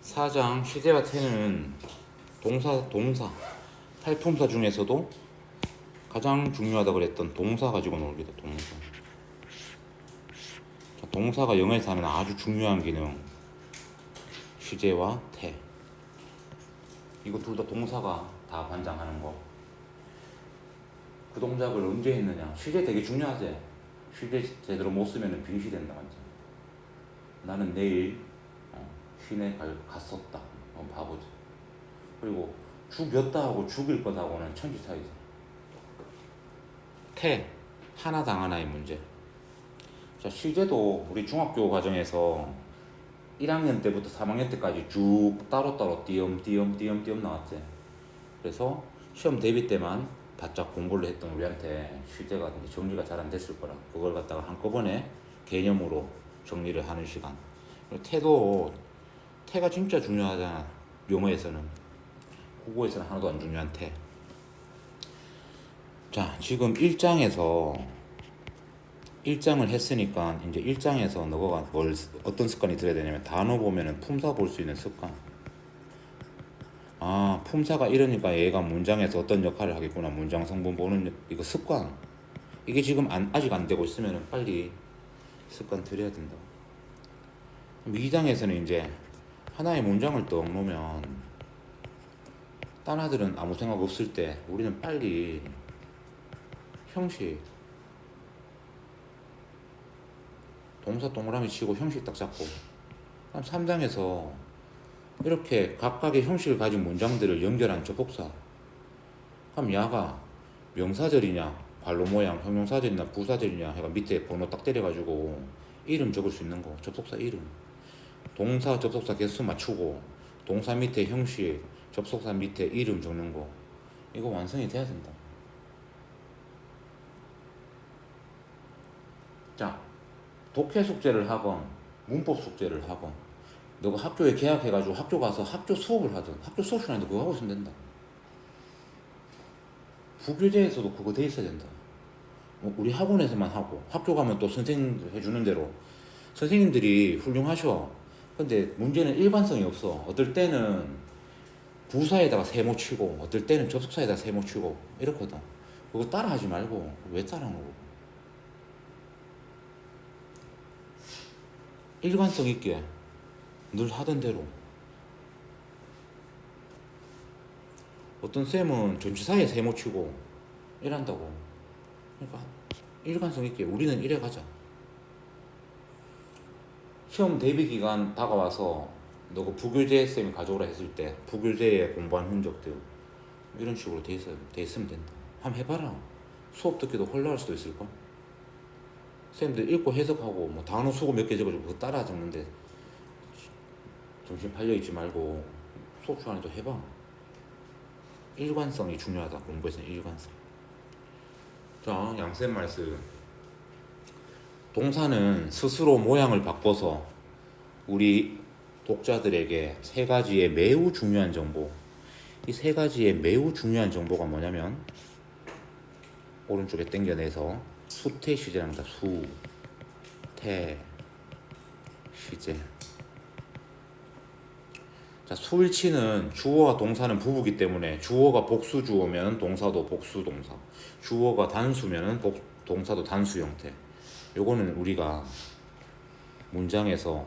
사장 시제와 태는 동사 탈품사 중에서도 가장 중요하다고 그랬던 동사 가지고 놀기다. 동사. 자, 동사가 영어에서 하는 아주 중요한 기능 시제와 태. 이거 둘 다 동사가 다 관장하는 거. 그 동작을 언제 했느냐. 시제 되게 중요하지. 시제 제대로 못 쓰면 빙시된다. 완전. 나는 내일 시내 갔었다. 바보지. 그리고 죽였다 하고 죽일 거다고는 천지 차이지. 태 하나 당 하나의 문제. 자, 시제도 우리 중학교 과정에서 1학년 때부터 3학년 때까지 쭉 따로따로 띄엄띄엄 나왔지. 그래서 시험 대비 때만 바짝 공부를 했던 우리한테 시제가 정리가 잘 안 됐을 거라. 그걸 갖다가 한꺼번에 개념으로 정리를 하는 시간. 그리고 태가 진짜 중요하잖아. 영어에서는. 국어에서는 하나도 안 중요한 태. 자, 지금 1장을 했으니까 이제 1장에서 너가 어떤 습관이 들어야 되냐면 단어 보면은 품사 볼 수 있는 습관. 아, 품사가 이러니까 얘가 문장에서 어떤 역할을 하겠구나. 문장 성분 보는 이거 습관. 이게 지금 아직 안 되고 있으면 빨리 습관 들여야 된다. 2장에서는 이제 하나의 문장을 떡 놓으면 딴 아들은 아무 생각 없을 때 우리는 빨리 형식 동사 동그라미 치고 형식 딱 잡고 3장에서 이렇게 각각의 형식을 가진 문장들을 연결한 접속사. 그럼 야가 명사절이냐 관로 모양 형용사절이냐 부사절이냐 해가 밑에 번호 딱 때려가지고 이름 적을 수 있는 거. 접속사 이름. 동사 접속사 개수 맞추고 동사 밑에 형식 접속사 밑에 이름 적는 거. 이거 완성이 돼야 된다. 자, 독해 숙제를 하건 문법 숙제를 하건 너가 학교에 계약해가지고 학교 가서 학교 수업을 하든 학교 수업 시간에도 그거 하고 있으면 된다. 부교재에서도 그거 돼 있어야 된다. 우리 학원에서만 하고 학교 가면 또 선생님들 해주는 대로 선생님들이 훌륭하셔. 근데 문제는 일관성이 없어. 어떨 때는 부사에다가 세모 치고 어떨 때는 접속사에다가 세모 치고 이렇거든. 그거 따라하지 말고 왜 따라하는 거고. 일관성 있게 늘 하던 대로. 어떤 쌤은 전치사에 세모 치고 이란다고. 그러니까 일관성 있게 우리는 이래 가자. 시험 대비 기간 다가와서 너가 부교재 쌤이 가져오라 했을 때 부교재에 공부한 흔적들 이런 식으로 돼 있으면 된다. 한번 해봐라. 수업 듣기도 혼란할 수도 있을걸. 쌤들 읽고 해석하고 뭐 단어 수고 몇 개 적어주고 그거 따라 적는데 정신 팔려있지 말고 수업 시간에도 해봐. 일관성이 중요하다. 공부에서는 일관성. 자, 양쌤 말씀. 동사는 스스로 모양을 바꿔서 우리 독자들에게 세 가지의 매우 중요한 정보. 이 세 가지의 매우 중요한 정보가 뭐냐면 오른쪽에 당겨내서 수태 시제랍니다. 수, 태, 시제. 자, 수일치는 주어와 동사는 부부기 때문에 주어가 복수 주어면 동사도 복수 동사. 주어가 단수면 동사도 단수 형태. 요거는 우리가 문장에서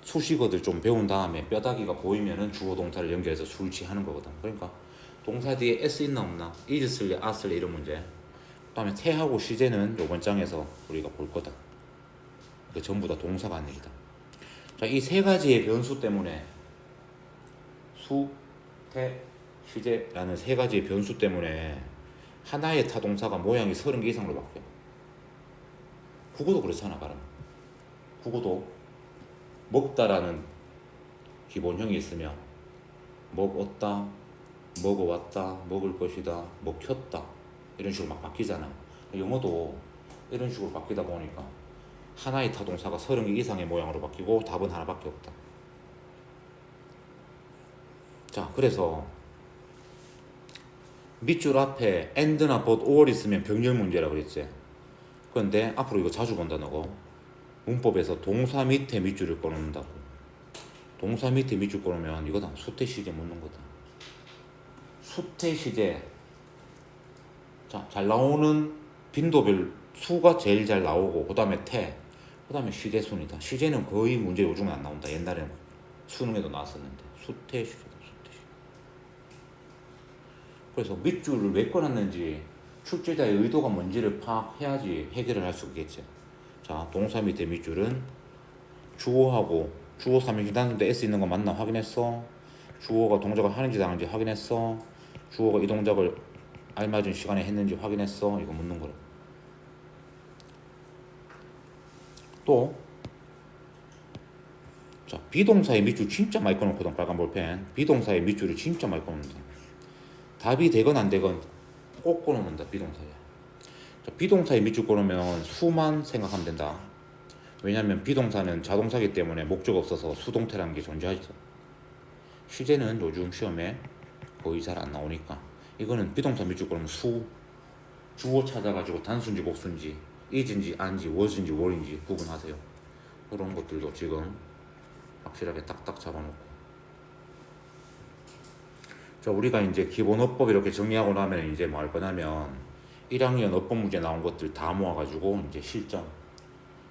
수식어들 좀 배운 다음에 뼈다귀가 보이면은 주어 동사를 연결해서 수일치 하는 거거든. 그러니까 동사 뒤에 s 있나 없나, is 쓸래, a 쓸래 이런 문제. 그다음에 태하고 시제는 요번 장에서 우리가 볼 거다. 그 전부 다 동사가 아닙니다. 자, 이 세 가지의 변수 때문에 수, 태, 시제라는 세 가지의 변수 때문에 하나의 타동사가 모양이 30개 이상으로 바뀌어. 국어도 그렇잖아. 말하면 국어도 먹다라는 기본형이 있으면 먹었다, 먹어왔다, 먹을 것이다, 먹혔다 이런 식으로 막 바뀌잖아. 영어도 이런 식으로 바뀌다 보니까 하나의 타동사가 30개 이상의 모양으로 바뀌고 답은 하나밖에 없다. 자, 그래서 밑줄 앞에 and나 but, or 있으면 병렬 문제라 그랬지. 그런데 앞으로 이거 자주 본다. 너고 문법에서 동사 밑에 밑줄을 꺼놓는다고. 동사 밑에 밑줄 그러면 이거다. 수태 시제 묻는 거다. 수태 시제. 자, 잘 나오는 빈도별 수가 제일 잘 나오고, 그 다음에 태, 그 다음에 시제 순이다. 시제는 거의 문제 요즘은 안 나온다. 옛날에는 수능에도 나왔었는데. 수태 시제다. 수태 시제. 그래서 밑줄을 왜 꺼놨는지 출제자의 의도가 뭔지를 파악해야지 해결을 할 수 있겠지. 자, 동사 밑에 밑줄은 주어하고 주어 3인칭 단수인데 S 있는 거 맞나 확인했어. 주어가 동작을 하는지 안 하는지 확인했어. 주어가 이 동작을 알맞은 시간에 했는지 확인했어. 이거 묻는 거래. 또, 자, 비동사의 밑줄 진짜 많이 꺼놓거든. 빨간 볼펜. 비동사의 밑줄을 진짜 많이 꺼놓는다. 답이 되건 안 되건 꼭 꺼놓는다. 비동사에. 자, 비동사의 밑줄 꺼놓으면 수만 생각하면 된다. 왜냐면 비동사는 자동사기 때문에 목적 없어서 수동태라는 게 존재하죠. 시제는 요즘 시험에 거의 잘 안 나오니까 이거는 비동사 밑줄 꺼놓으면 주어 찾아가지고 단수인지 복수인지 is인지 an지 was인지 were인지 구분하세요. 그런 것들도 지금 확실하게 딱딱 잡아놓고. 자, 우리가 이제 기본 어법 이렇게 정리하고 나면 이제 뭐 할 거냐면 1학년 어법 문제 나온 것들 다 모아가지고 이제 실전,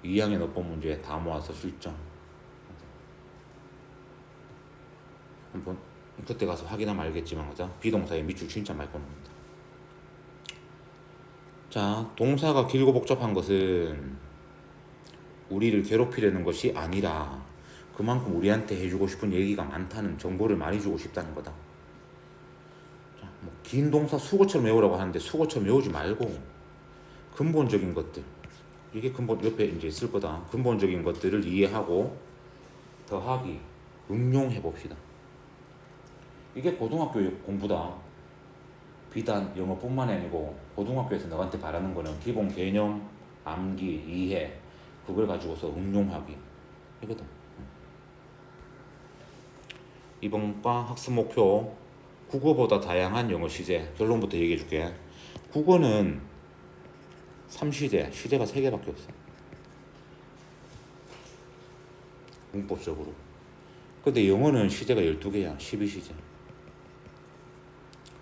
2학년 어법 문제 다 모아서 실전 한번 그때 가서 확인하면 알겠지만, 그죠? 비동사의 밑줄 진짜 많이 꺼놓는다. 자, 동사가 길고 복잡한 것은 우리를 괴롭히려는 것이 아니라 그만큼 우리한테 해주고 싶은 얘기가 많다는 정보를 많이 주고 싶다는 거다. 자, 뭐 긴 동사 수거처럼 외우라고 하는데 수거처럼 외우지 말고 근본적인 것들, 이게 근본 옆에 이제 있을 거다. 근본적인 것들을 이해하고 더하기, 응용해 봅시다. 이게 고등학교 공부다. 비단 영어뿐만이 아니고 고등학교에서 너한테 바라는 거는 기본 개념, 암기, 이해, 그걸 가지고서 응용하기, 이거다. 이번 과 학습 목표, 국어보다 다양한 영어 시제. 결론부터 얘기해 줄게. 국어는 3시제, 시제가 3개밖에 없어. 문법적으로. 근데 영어는 시제가 12개야. 12시제.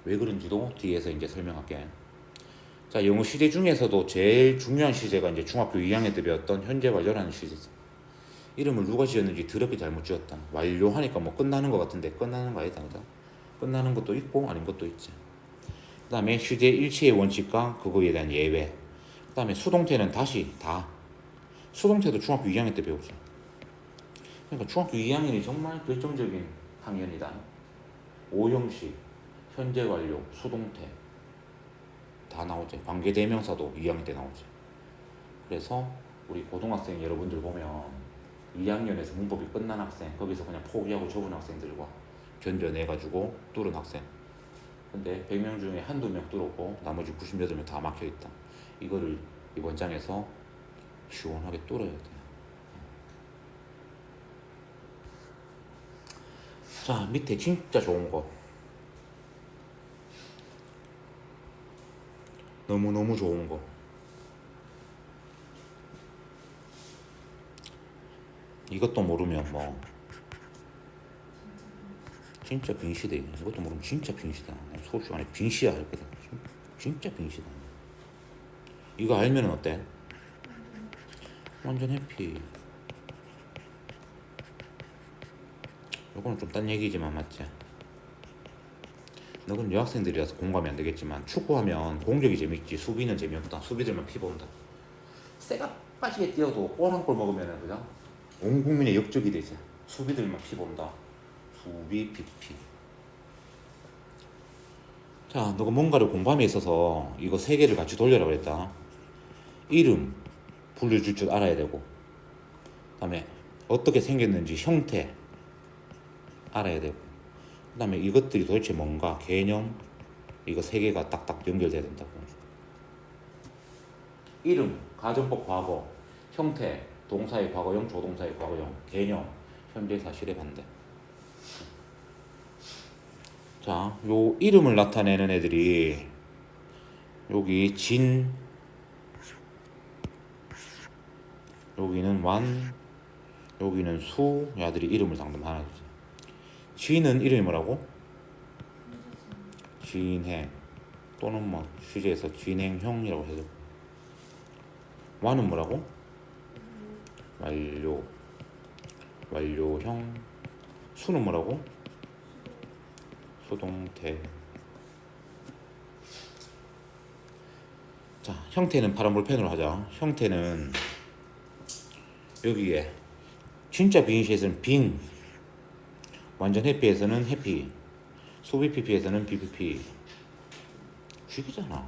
왜 그런지도 뒤에서 이제 설명할게. 자, 영어 시제 중에서도 제일 중요한 시제가 이제 중학교 2학년 때 배웠던 현재 완료라는 시제죠. 이름을 누가 지었는지 더럽게 잘못 지었다. 완료하니까 뭐 끝나는 것 같은데 끝나는 거 아니다. 그죠? 끝나는 것도 있고 아닌 것도 있지. 그 다음에 시제 일치의 원칙과 그거에 대한 예외. 그 다음에 수동태는 다시 다. 수동태도 중학교 2학년 때 배우죠. 그러니까 중학교 2학년이 정말 결정적인 학년이다. 오형식, 현재 완료, 수동태 다 나오지. 관계대명사도 2학년 때 나오지. 그래서 우리 고등학생 여러분들 보면 2학년에서 문법이 끝난 학생, 거기서 그냥 포기하고 접은 학생들과 견뎌내가지고 뚫은 학생. 근데 100명 중에 한두 명 뚫었고 나머지 98명 다 막혀있다. 이거를 이번 장에서 시원하게 뚫어야 돼. 자, 밑에 진짜 좋은 거, 너무너무 좋은 거. 이것도 모르면 뭐 진짜 빙시대. 이것도 모르면 진짜 빙시다. 수업 시간에 빙시야 할 거다. 진짜 빙시다. 이거 알면 어때? 완전 해피. 이거는 좀 딴 얘기지만 맞지? 너는 여학생들이라서 공감이 안 되겠지만 축구하면 공격이 재밌지 수비는 재미없다. 수비들만 피 본다. 쇠가 빠지게 뛰어도 골 한 골 먹으면 그죠? 온 국민의 역적이 되지. 수비들만 피 본다. 수비 PP. 자, 너가 뭔가를 공부함에 있어서 이거 3개를 같이 돌려라 그랬다. 이름 불려줄 줄 알아야 되고, 그 다음에 어떻게 생겼는지 형태 알아야 되고, 그 다음에 이것들이 도대체 뭔가 개념, 이거 3개가 딱딱 연결돼야 된다고. 이름, 가정법 과거, 형태, 동사의 과거형, 조동사의 과거형, 개념, 현재 사실의 반대. 자, 요 이름을 나타내는 애들이 여기 진, 여기는 완, 여기는 수, 야들이 이름을 당첨하는 거지. 진은 이름이 뭐라고? 진행 또는 뭐 취재에서 진행형이라고 해도. 완은 뭐라고? 완료, 완료형. 수는 뭐라고? 수동태. 자, 형태는 파란 볼펜으로 하자. 형태는 여기에 진짜 빙시에서는 빙, 완전 해피에서는 해피, 소비 PP에서는 BPP. 죽이잖아.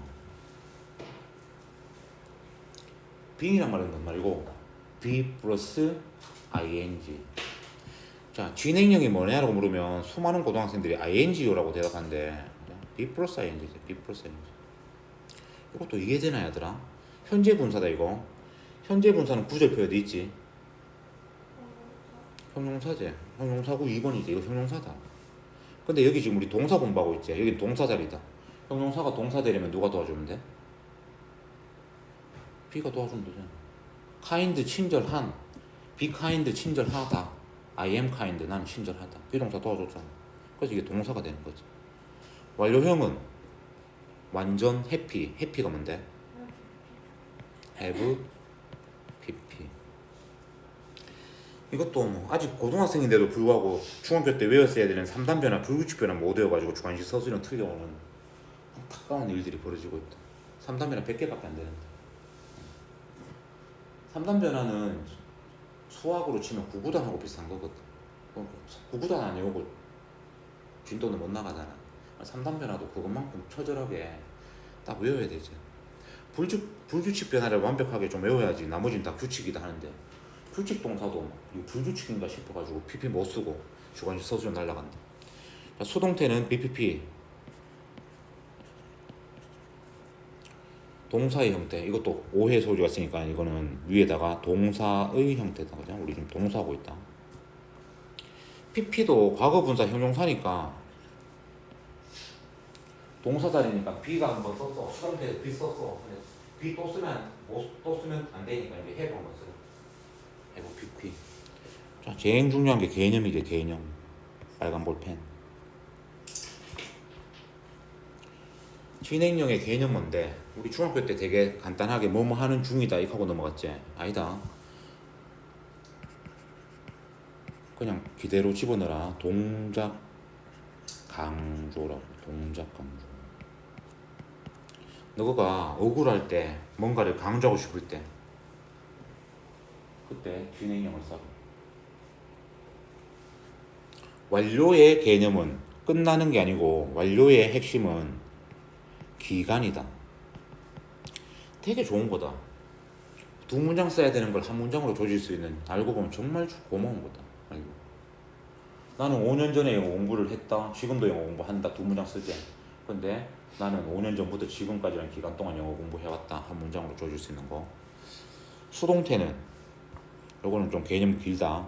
빙이란 말은 뭔 말이고 B 플러스 ing. 자, 진행형이 뭐냐라고 물으면 수많은 고등학생들이 ing요라고 대답하는데 B 플러스 ing지. B 플러스 ing. 이것도 이해되나 얘들아? 현재 분사다 이거. 현재 분사는 구절표에도 있지. 형용사제. 형용사고 2번이지. 이거 형용사다. 근데 여기 지금 우리 동사 공부하고 있지. 여기 동사 자리다. 형용사가 동사 되려면 누가 도와주면 돼? B가 도와주면 되잖아. kind 친절한, be kind 친절하다, I am kind 나는 친절하다. 비동사 도와줬잖아. 그래서 이게 동사가 되는 거지. 완료형은 완전 해피, 해피가 뭔데? have pp. 이것도 뭐 아직 고등학생인데도 불구하고 중학교 때 외웠어야 되는 3단 변화, 불규칙 변화 못 외워가지고 주관식 서술형 틀려오는 안타까운 일들이 벌어지고 있다. 3단 변화 100개밖에 안 되는데. 3단 변화는 수학으로 치면 9구단하고 비슷한 거거든. 9구단 안 외우고 진도는 못 나가잖아. 3단 변화도 그것만큼 처절하게 딱 외워야 되지. 불규칙 변화를 완벽하게 좀 외워야지 나머지는 다 규칙이다 하는데 규칙 동사도 불규칙인가 싶어가지고 PP 못 쓰고 주관식 서술형 날라간다. 수동태는 BPP. 동사의 형태. 이것도 오해 소지가 있으니까 이거는 위에다가 동사의 형태다. 그냥 우리 지금 동사하고 있다. PP도 과거 분사 형용사니까 동사 자리니까 B가 한번 썼어. 수동태에서 B 썼어. B 또 쓰면 또 쓰면 안 되니까 이제 have 한번 쓰라. have PP. 자, 제일 중요한 게 개념이지. 개념. 빨간 볼펜. 진행형의 개념 뭔데? 우리 중학교 때 되게 간단하게 뭐뭐 하는 중이다 이거 하고 넘어갔지? 아니다. 그냥 기대로 집어넣어라. 동작 강조라고. 동작 강조. 너가 억울할 때 뭔가를 강조하고 싶을 때 그때 진행형을 써. 완료의 개념은 끝나는 게 아니고 완료의 핵심은 기간이다. 되게 좋은 거다. 두 문장 써야 되는 걸 한 문장으로 조질 수 있는, 알고 보면 정말 고마운 거다. 알고. 나는 5년 전에 영어 공부를 했다. 지금도 영어 공부한다. 두 문장 쓰지. 근데 나는 5년 전부터 지금까지라는 기간 동안 영어 공부해왔다. 한 문장으로 조질 수 있는 거. 수동태는 요거는 좀 개념 길다.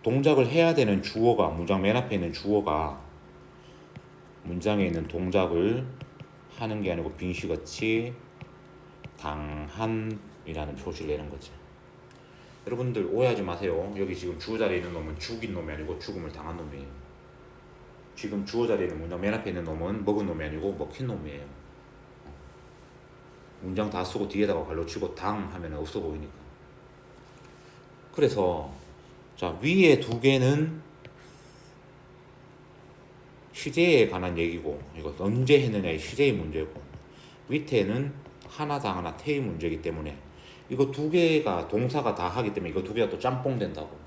동작을 해야 되는 주어가, 문장 맨 앞에 있는 주어가 문장에 있는 동작을 하는 게 아니고 빙시같이 당한이라는 표시를 내는 거지. 여러분들 오해하지 마세요. 여기 지금 주어 자리에 있는 놈은 죽인 놈이 아니고 죽음을 당한 놈이에요. 지금 주어 자리에 있는 문장 맨 앞에 있는 놈은 먹은 놈이 아니고 먹힌 놈이에요. 문장 다 쓰고 뒤에다가 발로 치고 당 하면 없어 보이니까. 그래서 자, 위에 두 개는 시제에 관한 얘기고 이거 언제 했느냐의 시제의 문제고, 밑에는 하나당 하나 태의 문제이기 때문에 이거 두 개가 동사가 다 하기 때문에 이거 두 개가 또 짬뽕 된다고.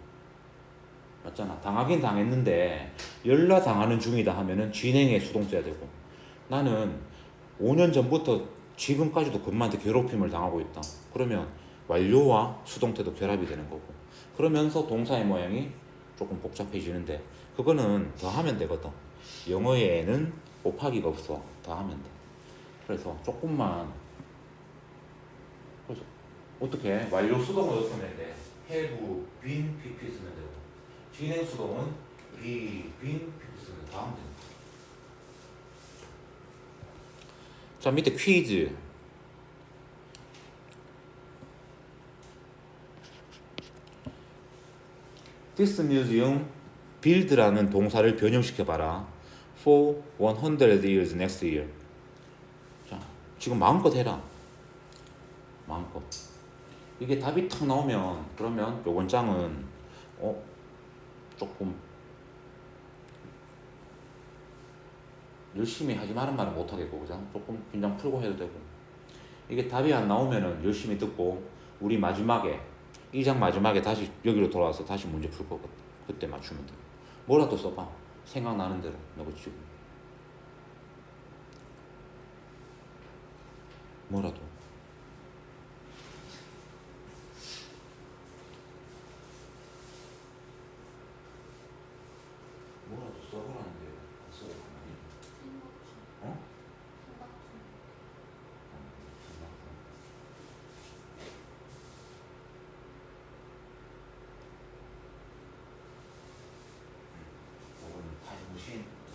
맞잖아. 당하긴 당했는데 연라 당하는 중이다 하면은 진행에 수동 써야 되고, 나는 5년 전부터 지금까지도 금마한테 괴롭힘을 당하고 있다. 그러면 완료와 수동태도 결합이 되는 거고, 그러면서 동사의 모양이 조금 복잡해지는데 그거는 더 하면 되거든. 영어에는 곱하기가 없어. 더 하면 돼. 그래서 조금만. 그래서 어떻게 완료 수동을 어떻게 하면 돼? have been pp 쓰면 되고, 진행 수동은 be been pp 쓰면 다 하면 됩니다. 자, 밑에 퀴즈. This museum build라는 동사를 변형시켜봐라. For 100 years next year. 자, 지금 마음껏 해라. 마음껏. 이게 답이 탁 나오면 그러면 요번 장은 조금 열심히 하지 말은 말은 못하겠고 그죠? 조금 긴장 풀고 해도 되고 이게 답이 안 나오면은 열심히 듣고 우리 마지막에 이 장 마지막에 다시 여기로 돌아와서 다시 문제 풀 거거든. 그때 맞추면 돼. 뭐라도 써봐. 생각나는 대로 너가 지금 뭐라도 써보라는데 써요. 어?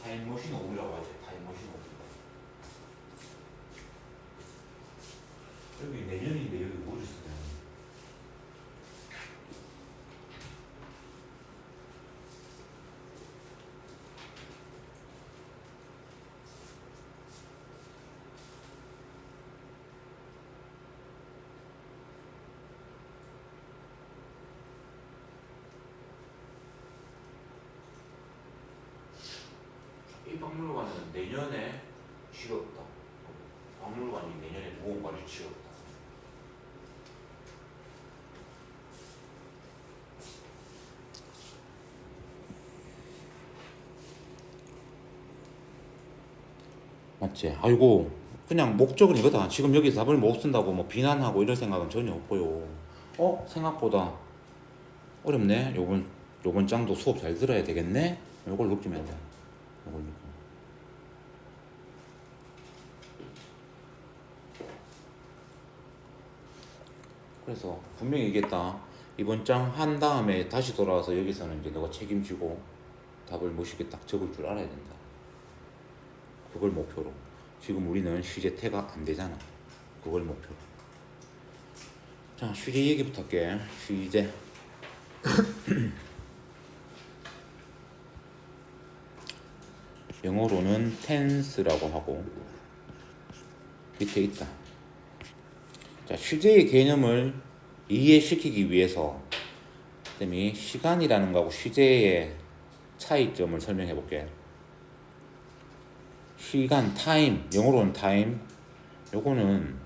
타임머신 오류라고 하지. 타임머신 오류. 여기 내년인데 여기 뭐를 쓰냐? 이 박물관은 내년에 지었다. 박물관이 내년에 무언가를 지었다. 맞지? 아이고 그냥 목적은 이거다. 지금 여기 답을 못 쓴다고 뭐 비난하고 이럴 생각은 전혀 없고요. 생각보다 어렵네. 요번 장도 수업 잘 들어야 되겠네. 요걸 느끼면 돼. 요걸 느끼면. 그래서 분명히 얘기했다. 이번 장 한 다음에 다시 돌아와서 여기서는 이제 너가 책임지고 답을 멋있게 딱 적을 줄 알아야 된다. 그걸 목표로. 지금 우리는 시제 태가 안 되잖아. 그걸 목표로. 자, 시제 얘기부터 할게. 시제. 영어로는 tense라고 하고 밑에 있다. 자, 시제의 개념을 이해시키기 위해서 쌤이 시간이라는 거하고 시제의 차이점을 설명해 볼게. 시간, 타임, 영어로는 타임. 요거는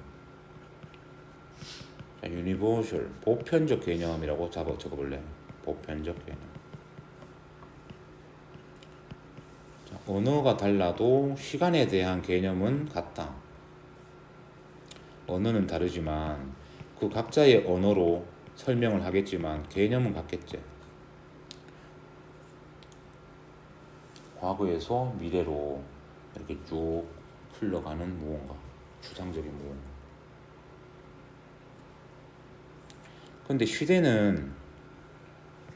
유니버셜, 보편적 개념이라고 적어볼래. 보편적 개념. 자, 언어가 달라도 시간에 대한 개념은 같다. 언어는 다르지만 그 각자의 언어로 설명을 하겠지만 개념은 같겠지. 과거에서 미래로 이렇게 쭉 흘러가는 무언가, 추상적인 무언가. 근데 시대는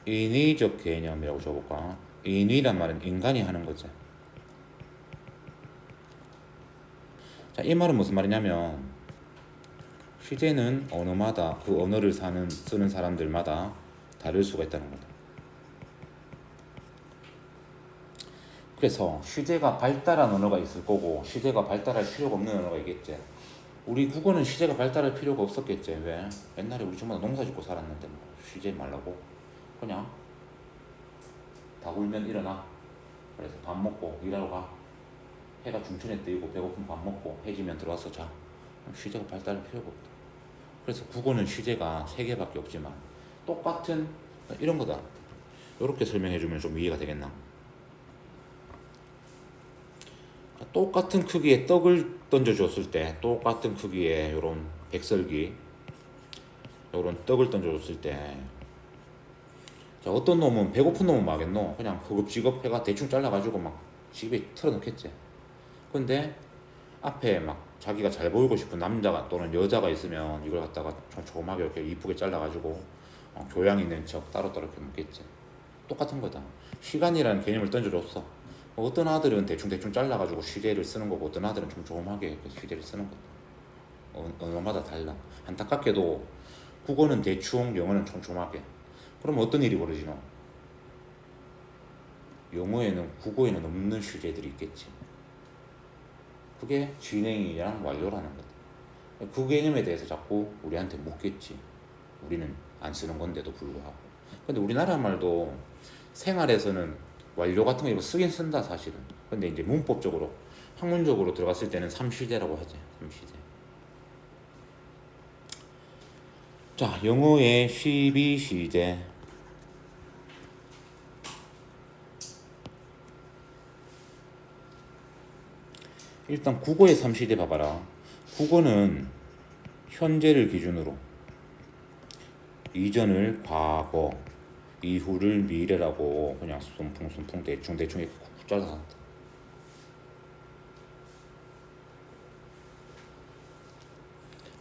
인위적 개념이라고 적어볼까? 인위란 말은 인간이 하는 거지. 자, 이 말은 무슨 말이냐면 시제는 언어마다 그 언어를 쓰는 사람들마다 다를 수가 있다는 거다. 그래서 시제가 발달한 언어가 있을 거고 시제가 발달할 필요가 없는 언어가 있겠지. 우리 국어는 시제가 발달할 필요가 없었겠지. 왜? 옛날에 우리 전부 다 농사 짓고 살았는데 뭐 시제 말라고 그냥 다 울면 일어나. 그래서 밥 먹고 일하러 가. 해가 중천에 뜨이고 배고프면 밥 먹고 해지면 들어와서 자. 시제가 발달할 필요가 없다. 그래서 국어는 시제가 3개밖에 없지만 똑같은 이런 거다. 이렇게 설명해주면 좀 이해가 되겠나? 똑같은 크기의 떡을 던져줬을 때 똑같은 크기의 요런 백설기 요런 떡을 던져줬을 때 자, 어떤 놈은 배고픈 놈은 뭐 하겠노? 그냥 허겁지겁 해가 대충 잘라가지고 막 집에 털어놓겠지. 근데 앞에 막 자기가 잘 보이고 싶은 남자가 또는 여자가 있으면 이걸 갖다가 조그맣게 이렇게 이쁘게 잘라가지고 교양 있는 척 따로따로 이렇게 먹겠지. 똑같은 거다. 시간이라는 개념을 던져줬어. 어떤 아들은 대충 잘라가지고 시제를 쓰는 거고 어떤 아들은 좀 조그맣게 시제를 쓰는 거다. 언어마다 달라. 안타깝게도 국어는 대충 영어는 촘촘하게. 그럼 어떤 일이 벌어지노? 영어에는 국어에는 없는 시제들이 있겠지. 그게 진행이랑 완료라는 거다. 그 개념에 대해서 자꾸 우리한테 묻겠지. 우리는 안 쓰는 건데도 불구하고. 근데 우리나라 말도 생활에서는 완료 같은 거 이거 쓰긴 쓴다 사실은. 근데 이제 문법적으로 학문적으로 들어갔을 때는 3시제라고 하지. 3시제. 자, 영어의 12시제. 일단 국어의 3시제 봐봐라. 국어는 현재를 기준으로 이전을 과거, 이후를 미래라고 그냥 순풍 대충 이렇게 쿡쿡 잘라놨다.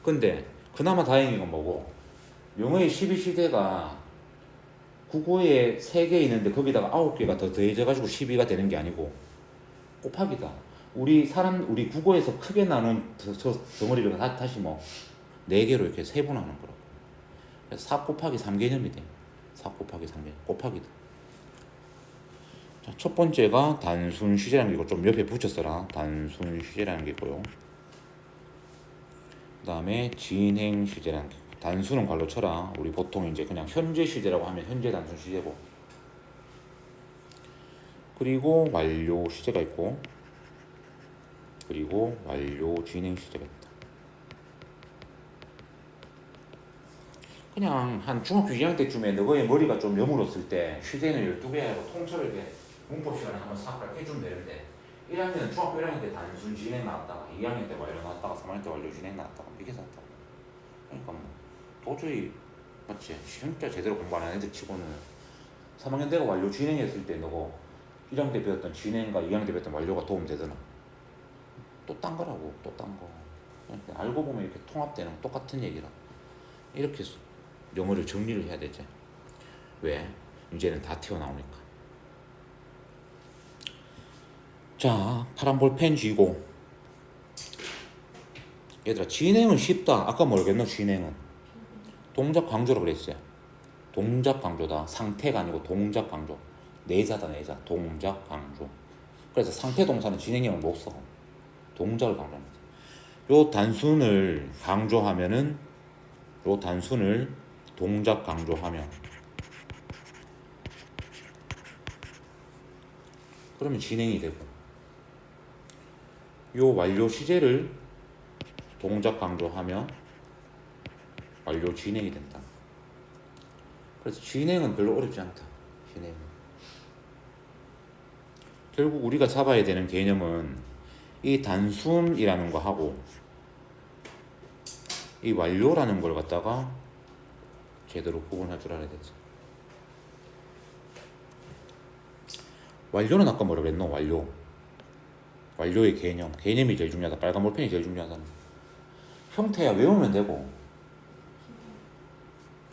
근데 그나마 다행인 건 뭐고, 영어의 12시대가 국어에 3개 있는데 거기다가 9개가 더 더해져가지고 12가 되는 게 아니고 곱하기다. 우리 국어에서 크게 나눈 저 덩어리를 다시 뭐 4개로 이렇게 세분하는 거라고. 그래서 4 곱하기 3 개념이 돼. 4 곱하기 3 개념. 곱하기다. 자, 첫 번째가 단순 시제라는 게 있고, 좀 옆에 붙였어라. 단순 시제라는 게 있고요. 그 다음에 진행 시제라는 게 있고, 단순은 괄호 쳐라. 우리 보통 이제 그냥 현재 시제라고 하면 현재 단순 시제고, 그리고 완료 시제가 있고, 그리고 완료 진행 시제가 있다. 그냥 한 중학교 2학년 때쯤에 너의 머리가 좀 여물었을 때 시제는 12개로 통째로 이렇게 문법 시간에 한번 싹 해주면 되는데, 1학년 중학교 1학년 때 단순 진행 나왔다가 2학년 때 완료 나왔다가 3학년 때 완료 진행 나왔다가 이게 나왔다. 그러니까 뭐 도저히 맞지? 진짜 제대로 공부 안 하는 애들 치고는 3학년 때가 완료 진행했을 때 너고 1학년 때 배웠던 진행과 2학년 때 배웠던 완료가 도움되더나. 또 딴 거라고. 또 딴 거. 알고 보면 이렇게 통합되는 똑같은 얘기라. 이렇게 영어를 정리를 해야 되지. 왜? 이제는 다 튀어나오니까. 자, 파란 볼펜 쥐고. 얘들아, 진행은 쉽다. 아까 모르겠노? 진행은 동작 강조라고 그랬어요. 동작 강조다. 상태가 아니고 동작 강조. 내자다. 내자. 동작 강조. 그래서 상태 동사는 진행형을 못 써. 동작을 강조합니다. 요 단순을 강조하면은, 요 단순을 동작 강조하면, 그러면 진행이 되고, 요 완료 시제를 동작 강조하면 완료 진행이 된다. 그래서 진행은 별로 어렵지 않다. 진행은. 결국 우리가 잡아야 되는 개념은 이 단순이라는 거 하고 이 완료라는 걸 갖다가 제대로 구분할 줄 알아야 되지. 완료는 아까 뭐라 그랬노? 완료의 개념이 제일 중요하다. 빨간 볼펜이 제일 중요하다. 형태야 외우면 되고,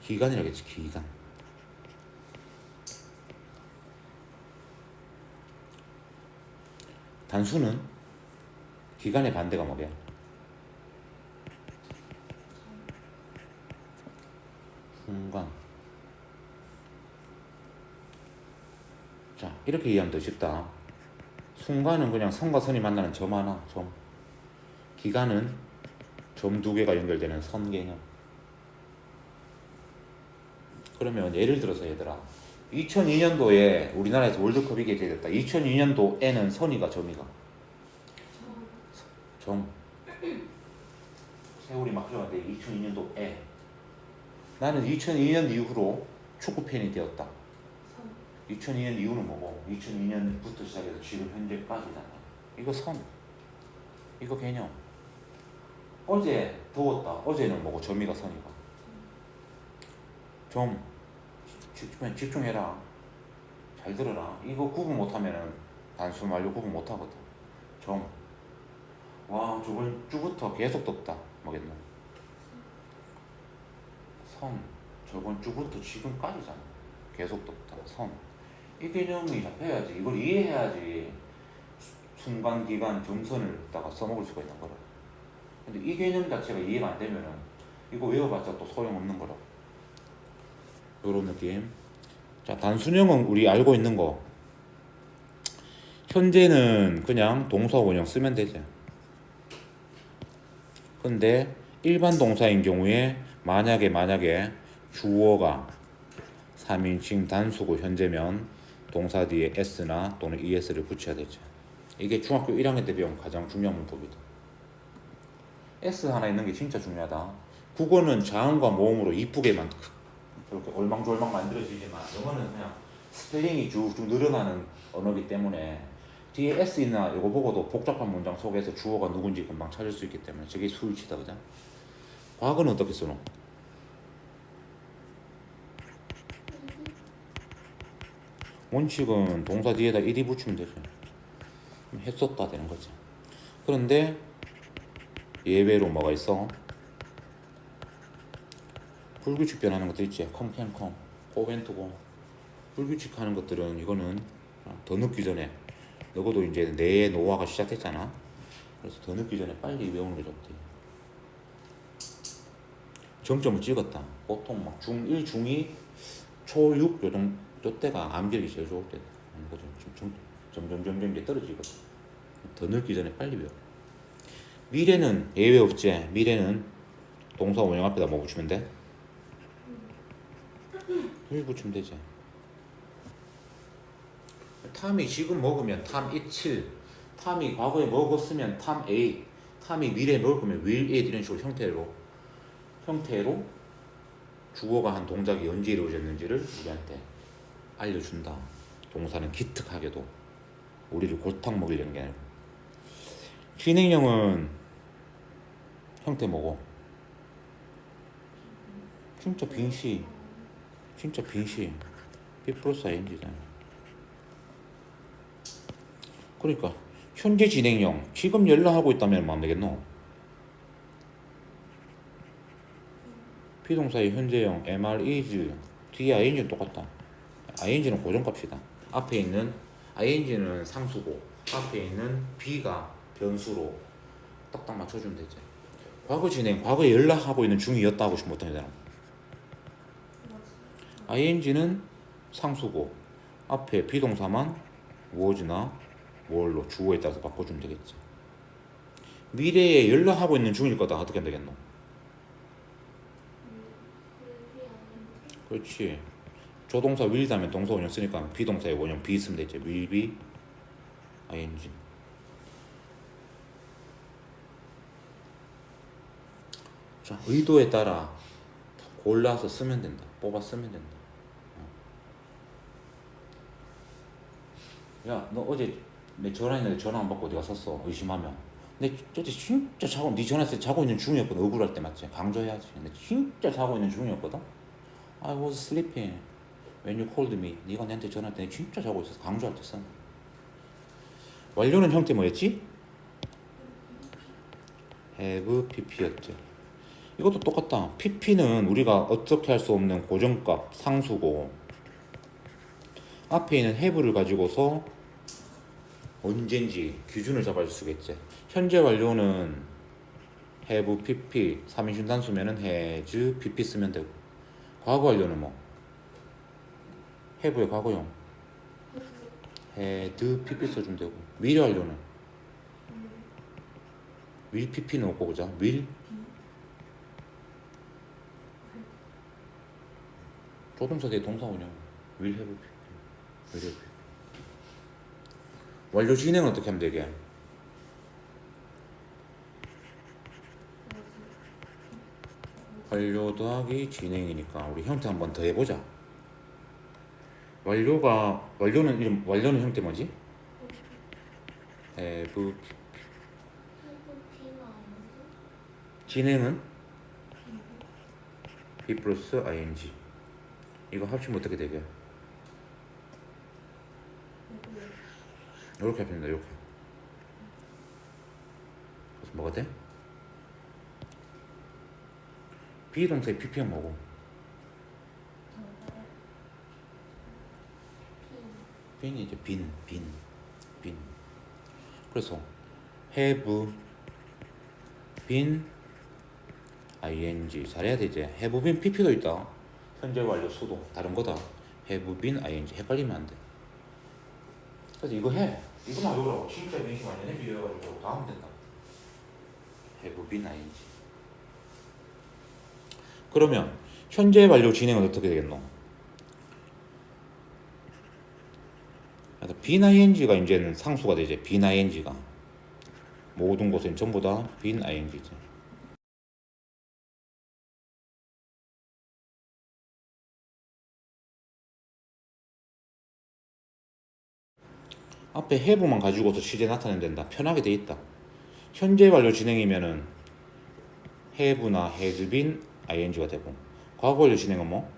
기간이라겠지. 기간. 단수는 기간의 반대가 뭐게? 순간. 자, 이렇게 이해하면 더 쉽다. 순간은 그냥 선과 선이 만나는 점 하나, 점. 기간은 점 2개가 연결되는 선 개념. 그러면 예를 들어서 얘들아, 2002년도에 우리나라에서 월드컵이 개최됐다. 2002년도에는 선이가 점이가? 점. 세월이 막 흘러갔는데 2002년도에 나는 2002년 이후로 축구 팬이 되었다. 2002년 이후는 뭐고? 2002년부터 시작해서 지금 현재까지잖아. 이거 선. 이거 개념. 어제 더웠다. 어제는 뭐고? 점이가 선이가? 점. 집중해라. 잘 들어라. 이거 구분 못하면은 단순 완료 구분 못하거든. 점. 와, 저번 주부터 계속 덥다. 뭐겠노? 선. 저번 주부터 지금까지잖아. 계속 덥다. 선. 이 개념이 잡혀야지. 이걸 이해해야지 순간, 기간, 점선을 다가 써먹을 수가 있는 거라. 근데 이 개념 자체가 이해가 안 되면은 이거 외워봤자 또 소용없는 거라. 요런 느낌. 자, 단순형은 우리 알고 있는 거. 현재는 그냥 동사 원형 쓰면 되지. 근데 일반 동사인 경우에 만약에 주어가 3인칭 단수고 현재면 동사 뒤에 s나 또는 es를 붙여야 되죠. 이게 중학교 1학년 때 배운 가장 중요한 문법이다. s 하나 있는 게 진짜 중요하다. 국어는 자음과 모음으로 이쁘게만 그렇게 얼망졸망 만들어지지만 영어는 그냥 스펠링이 쭉쭉 늘어나는 언어이기 때문에 뒤에 s 있나 이거 보고도 복잡한 문장 속에서 주어가 누군지 금방 찾을 수 있기 때문에 저게 수일치다. 그죠? 과거는 어떻게 쓰노? 원칙은 동사 뒤에다 ed 붙이면 되죠. 했었다 되는 거지. 그런데 예외로 뭐가 있어? 불규칙 변하는 것들 있지. come can come, go went to go. 불규칙 하는 것들은 이거는 더 늦기 전에 너도 이제 내 노화가 시작했잖아. 그래서 더 늦기 전에 빨리 외우는 게 좋대. 정점을 찍었다. 보통 막 중1, 중2, 초6 요 때가 암기력이 제일 좋을 때다. 점점 이제 떨어지거든. 더 늙기 전에 빨리 배워. 미래는 예외 없지. 미래는 동사 원형 앞에다 뭐 붙이면 돼? 일 붙이면 되지. 탐이 지금 먹으면 탐 eat. 탐이 과거에 먹었으면 탐 ate. 탐이 미래에 먹으면 will eat. 이런 식으로 형태로 주어가 한 동작이 언제 이루어졌는지를 우리한테 알려준다. 동사는 기특하게도 우리를 골탕 먹이려는 게 아니고. 진행형은 형태 뭐고? 진짜 빈시 B 플러스 ing잖아. 그러니까 현재 진행형 지금 연락하고 있다면 뭐 안 되겠노? 비동사의 현재형 MR is 뒤에 ing는 똑같다. ing는 고정값이다. 앞에 있는 ing는 상수고 앞에 있는 b가 변수로 딱딱 맞춰주면 되지. 과거 진행, 과거에 연락하고 있는 중이었다 하고 싶으면 어떻게 되나? ing는 상수고 앞에 비동사만 was나 were로 주어에 따라서 바꿔주면 되겠지. 미래에 연락하고 있는 중일 거다. 어떻게 하면 되겠노? 그렇지. 조동사 will 다음에 동사 원형 쓰니까 비동사의 원형 be 쓰면 되지. will be ing. 자, 의도에 따라 골라서 쓰면 된다. 뽑아 쓰면 된다. 야, 너 어제 내 전화했는데 전화 안 받고 어디 갔었어? 의심하면. 근데 어제 진짜 자고 네 전화했을 때 자고 있는 중이었거든. 억울할 때 맞지? 강조해야지. 근데 진짜 자고 있는 중이었거든. I was sleeping when you called me. 네가 내한테 전화할 때 진짜 자고 있었어. 강조할 때 써. 완료는 형태 뭐였지? have pp였죠. 이것도 똑같다. pp는 우리가 어떻게 할 수 없는 고정값 상수고 앞에 있는 have를 가지고서 언젠지 기준을 잡아줄 수가 있지. 현재 완료는 have pp 3인칭 단수면은 has pp 쓰면 되고 과거 완료는 뭐 have의 과거형 had pp 써주면 되고 미래 완료는 will pp 넣고 보자. will 조동사 대 동사 원형 will have pp will have pp. 완료 진행은 어떻게 하면 되게? 완료 더하기 진행이니까 우리 형태 한번 더 해보자. 완료는 형태 뭐지? have 진행은 B 플러스 ing. 이거 합치면 어떻게 되게? 이렇게 합니다. 이렇게. 그래서 뭐가 돼? 비동사의 pp는 뭐고? 빈이 이제 빈. 그래서 have been ing 잘해야 되지. have been pp도 있다. 현재 완료 수도 다른 거다. have been ing 헷갈리면 안 돼. 그래서 이거 해. 이거만 외우라고. 진짜 명시 완전히 비교해가지고 다 하면 된다. have been ing. 그러면 현재 완료 진행은 어떻게 되겠노? been ing가 이제는 상수가 되지. been ing가 모든 곳엔 전부 다 been ing지. 앞에 have만 가지고서 시제 나타내면 된다. 편하게 돼 있다. 현재 완료 진행이면은 have나 has been ing가 되고, 과거 완료 진행은 뭐?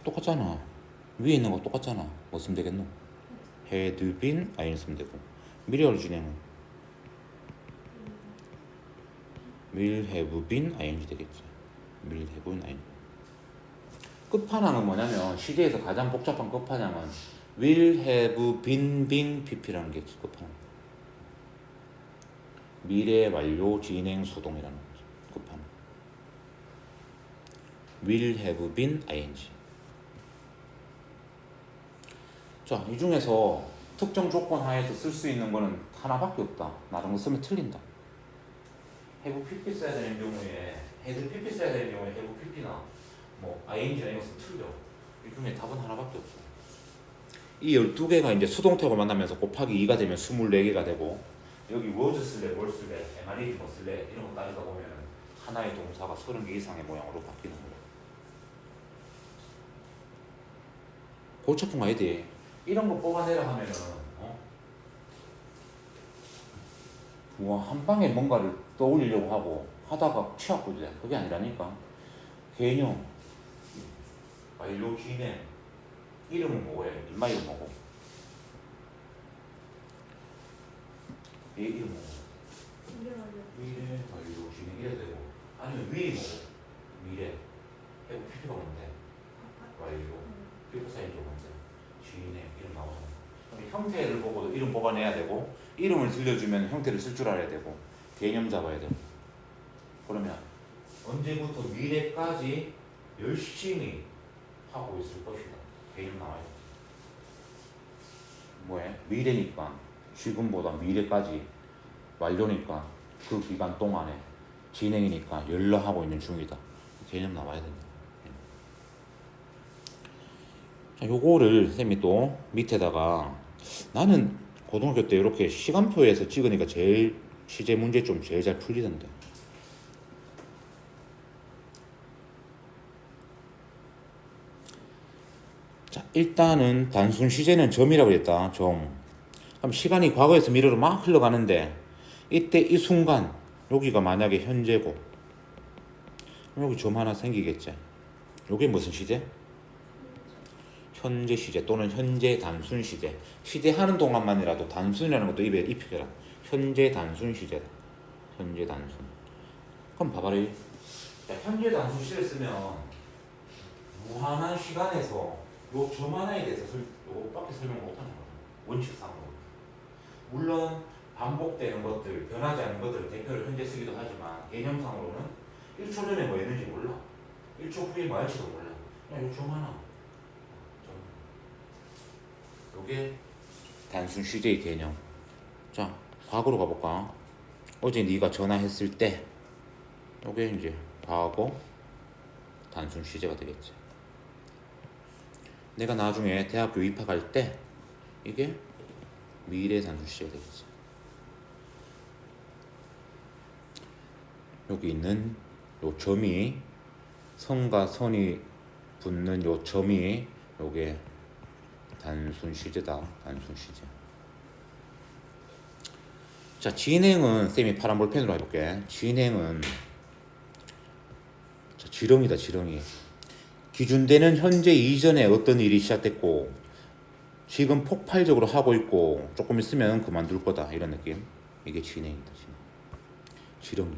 똑같잖아. 위에 있는 거 똑같잖아. 뭐 쓰면 되겠노? had been ing 쓰면 되고, 미래 완료 진행은 will have been ing 되겠지. will have been ing. 끝판왕은 뭐냐면 시제에서 가장 복잡한 끝판왕은 will have been being pp라는 게 끝판왕. 미래 완료 진행 수동이라는 거죠. 끝판왕. will have been ing. 자, 이 중에서 특정 조건 하에서 쓸 수 있는 거는 하나밖에 없다. 다른 거 쓰면 틀린다. have pp 써야 되는 경우에 had pp 써야 되는 경우에 have pp나 뭐 ing나 이거 쓰면 틀려. 이 중에 답은 하나밖에 없어. 이 12개가 이제 수동태하고 만나면서 곱하기 2가 되면 24개가 되고, 여기 was 쓸래, 뭘 쓸래, MRE 뭐 쓸래 이런 거 따지다 보면 하나의 동사가 30개 이상의 모양으로 바뀌는 거야. 골치 아픈 거 아니지? 이런 거 뽑아내라 하면은 뭐 한 방에 뭔가를 떠올리려고 하고 하다가 취합부지. 그게 아니라니까. 개념, 완료 진행, 이름은 뭐예요? 인마 이름 뭐고? 얘 이름 뭐고? 미래 완료 진행 이래도 되고, 아니면 위이 뭐고? 미래 해고 PP가 뭔데? 완료 피부 사이즈 뭔데? 진행 이름 나오잖아. 그럼 형태를 보고도 이름 뽑아내야 되고, 이름을 들려주면 형태를 쓸 줄 알아야 되고, 개념 잡아야 되고. 그러면 언제부터 미래까지 열심히 하고 있을 것이다. 개념 나와요. 뭐해? 미래니까 지금보다 미래까지, 완료니까 그 기간 동안에, 진행이니까 연락하고 있는 중이다. 개념 나와야 된다. 자, 요거를 쌤이 또 밑에다가, 나는 고등학교 때 이렇게 시간표에서 찍으니까 제일 시제 문제 좀 제일 잘 풀리던데. 자, 일단은 단순 시제는 점이라고 했다. 점. 그럼 시간이 과거에서 미래로 막 흘러가는데, 이때 이 순간 여기가 만약에 현재고, 그럼 여기 점 하나 생기겠지. 요게 무슨 시제? 현재 시제 또는 현재 단순 시제. 시제 하는 동안만이라도 단순이라는 것도 입에 입혀라. 현재 단순 시제다. 현재 단순. 그럼 봐봐라. 현재 단순 시제를 쓰면 무한한 시간에서 요 점 하나에 대해서 요거밖에 설명 못하는 거야. 원칙상으로. 물론 반복되는 것들, 변하지 않는 것들을 대표를 현재 쓰기도 하지만, 개념상으로는 1초 전에 뭐 했는지 몰라. 1초 후에 뭐 할지도 몰라. 그냥 요 점 하나. 요게 단순 시제의 개념. 자, 과거로 가볼까? 어제 네가 전화했을 때, 요게 이제 과거 단순 시제가 되겠지. 내가 나중에 대학교 입학할 때, 이게 미래 단순 시제가 되겠지. 여기 있는 요 점이, 선과 선이 붙는 요 점이 요게 단순 시제다. 단순 시제. 자, 진행은 쌤이 파란 볼펜으로 해볼게. 진행은 자, 지렁이다. 지렁이. 기준되는 현재 이전에 어떤 일이 시작됐고 지금 폭발적으로 하고 있고 조금 있으면 그만둘 거다. 이런 느낌. 이게 진행이다. 진행. 지렁이.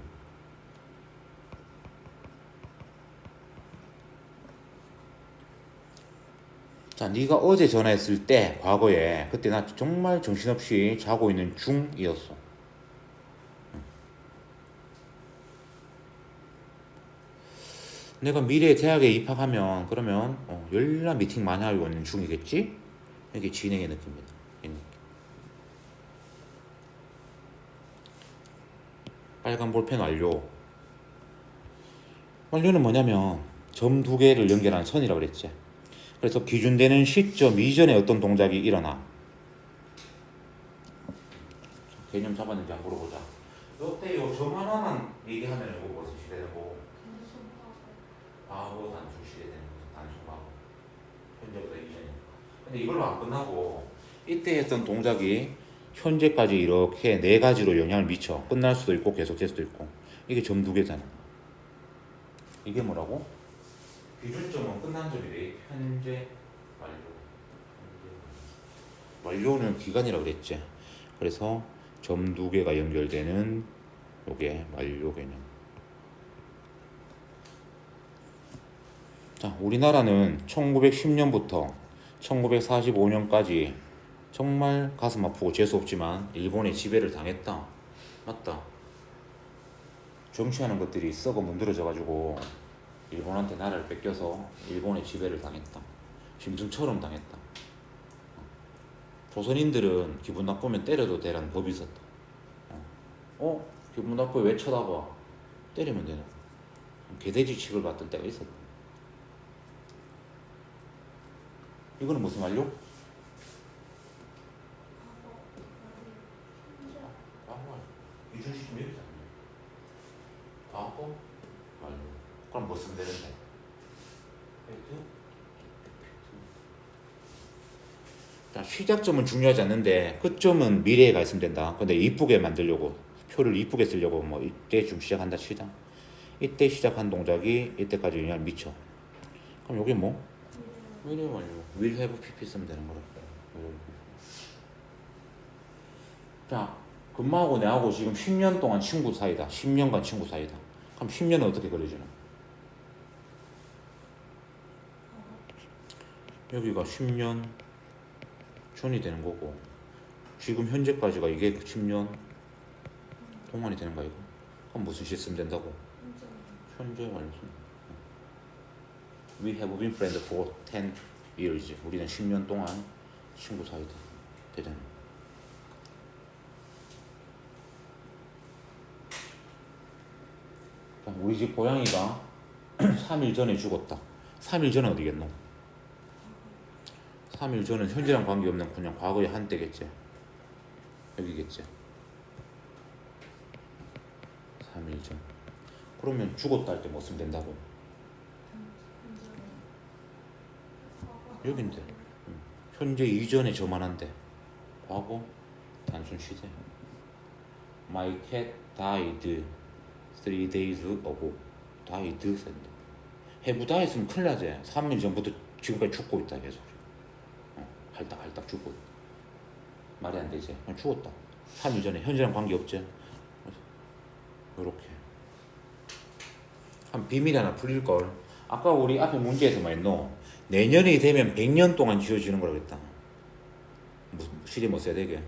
자, 네가 어제 전화했을 때 과거에 그때 나 정말 정신없이 자고 있는 중이었어. 내가 미래에 대학에 입학하면 그러면 연락 미팅 많이 하고 있는 중이겠지? 이게 진행의 느낌입니다. 빨간 볼펜 완료. 완료는 뭐냐면 점 두 개를 연결하는 선이라고 그랬지. 그래서 기준되는 시점 이전에 어떤 동작이 일어나. 개념 잡았는지 한번 물어보자. 이때 요점 하나만 얘기하면 이거 벌써 시대되고 과거 단순 시대되는 거죠. 단순 과거. 현재보다 이전이니까. 근데 이걸로 안 끝나고 이때 했던 동작이 현재까지 이렇게 네 가지로 영향을 미쳐. 끝날 수도 있고 계속될 수도 있고. 이게 점 두 개잖아. 이게 뭐라고? 기준점은 끝난 점이래. 현재 완료. 완료는 기간이라고 그랬지. 그래서 점 두 개가 연결되는 요게 완료 개념. 자, 우리나라는 1910년부터 1945년까지 정말 가슴 아프고 재수없지만 일본의 지배를 당했다. 맞다. 정치하는 것들이 썩어 문드러져가지고 일본한테 나라를 뺏겨서 일본의 지배를 당했다. 짐승처럼 당했다. 조선인들은 기분 나쁘면 때려도 되라는 법이 있었다. 기분 나쁘게 왜 쳐다봐? 때리면 되나? 개돼지 취급을 받던 때가 있었다. 이거는 무슨 완료? 기준 시점 여기잖아. 과거 완료. 그럼 뭐 쓰면 되는데? 자, 시작점은 중요하지 않는데 끝점은 미래에 가 있으면 된다. 근데 이쁘게 만들려고 표를 이쁘게 쓰려고 뭐 이때쯤 시작한다 치자. 이때 시작한 동작이 이때까지 영향을 미쳐. 그럼 여기 뭐? 미래 완료. will have pp 쓰면 되는 거라. 자, 금마하고 내하고 지금 10년 동안 친구 사이다. 10년간 친구 사이다. 그럼 10년은 어떻게 그려지나? 여기가 10년 전이 되는 거고 지금 현재까지가 이게 10년 동안이 되는 거야 이거? 그럼 무슨 시 쓰면 된다고? 현재 완료. We have been friends for 10 years. 우리는 10년 동안 친구 사이다. 되잖아. 우리 집 고양이가 3일 전에 죽었다. 3일 전은 어디겠노? 3일 전은 현재랑 관계없는 그냥 과거의 한때겠지. 여기겠지. 3일 전. 그러면 죽었다 할 때 뭐 쓰면 된다고? 여긴데. 현재 이전에 저만한데. 과거 단순 시제. My cat died 3 days ago. died 샌데. have died 했으면 큰일 나지. 3일 전부터 지금까지 죽고 있다 계속. 할딱할딱 죽고 있다. 말이 안 되지. 그냥 죽었다. 3일 전에 현재랑 관계없지. 요렇게. 한 비밀 하나 풀릴걸. 아까 우리 앞에 문제에서 뭐 했노? 내년이 되면 100년 동안 지어지는 거라고 했다. 시리 뭐 써야 되게?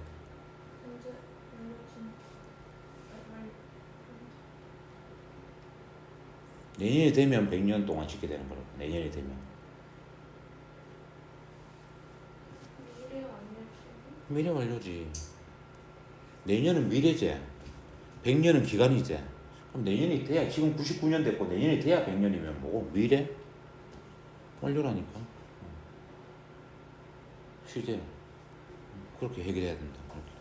내년이 되면 100년 동안 짓게 되는 거라고. 내년이 되면. 미래 완료지. 내년은 미래지. 100년은 기간이지. 그럼 내년이 돼야 지금 99년 됐고 내년이 돼야 100년이면 뭐고? 미래 완료라니까. 시제. 그렇게 해결해야 된다. 그렇게.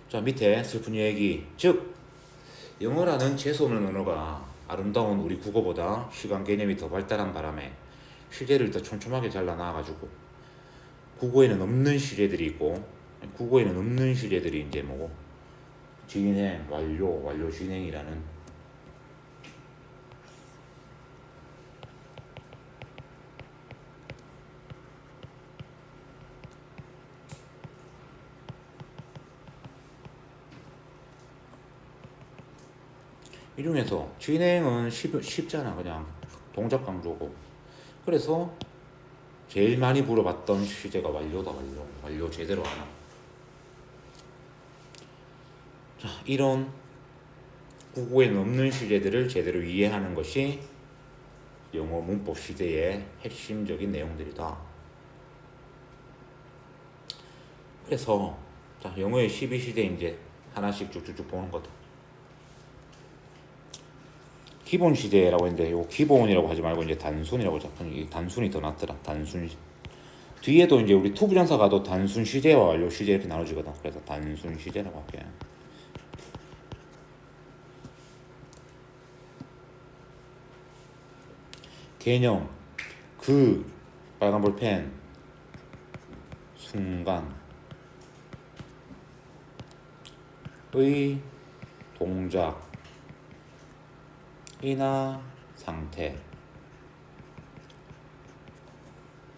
자, 밑에 슬픈 얘기. 즉 영어라는 재수없는 언어가 아름다운 우리 국어보다 시간 개념이 더 발달한 바람에 시제를 더 촘촘하게 잘라놔가지고 국어에는 없는 시제들이 있고 국어에는 없는 시제들이 이제 뭐고 진행, 완료, 완료 진행이라는 이 중에서 진행은 쉽잖아. 그냥 동작 강조고. 그래서 제일 많이 물어봤던 시제가 완료다. 완료 제대로 안 하고. 자, 이런 국어에는 없는 시제들을 제대로 이해하는 것이 영어 문법 시제의 핵심적인 내용들이다. 그래서 자 영어의 12시제 이제 하나씩 쭉쭉쭉 보는 거다. 기본 시제라고 했는데 요 기본이라고 하지 말고 이제 단순이라고 자꾸 이 단순이 더 낫더라. 단순. 뒤에도 이제 우리 투부정사 가도 단순 시제와 완료 시제 이렇게 나눠지거든. 그래서 단순 시제라고 할게. 개념 그 빨간 볼펜 순간 의 동작이나 상태.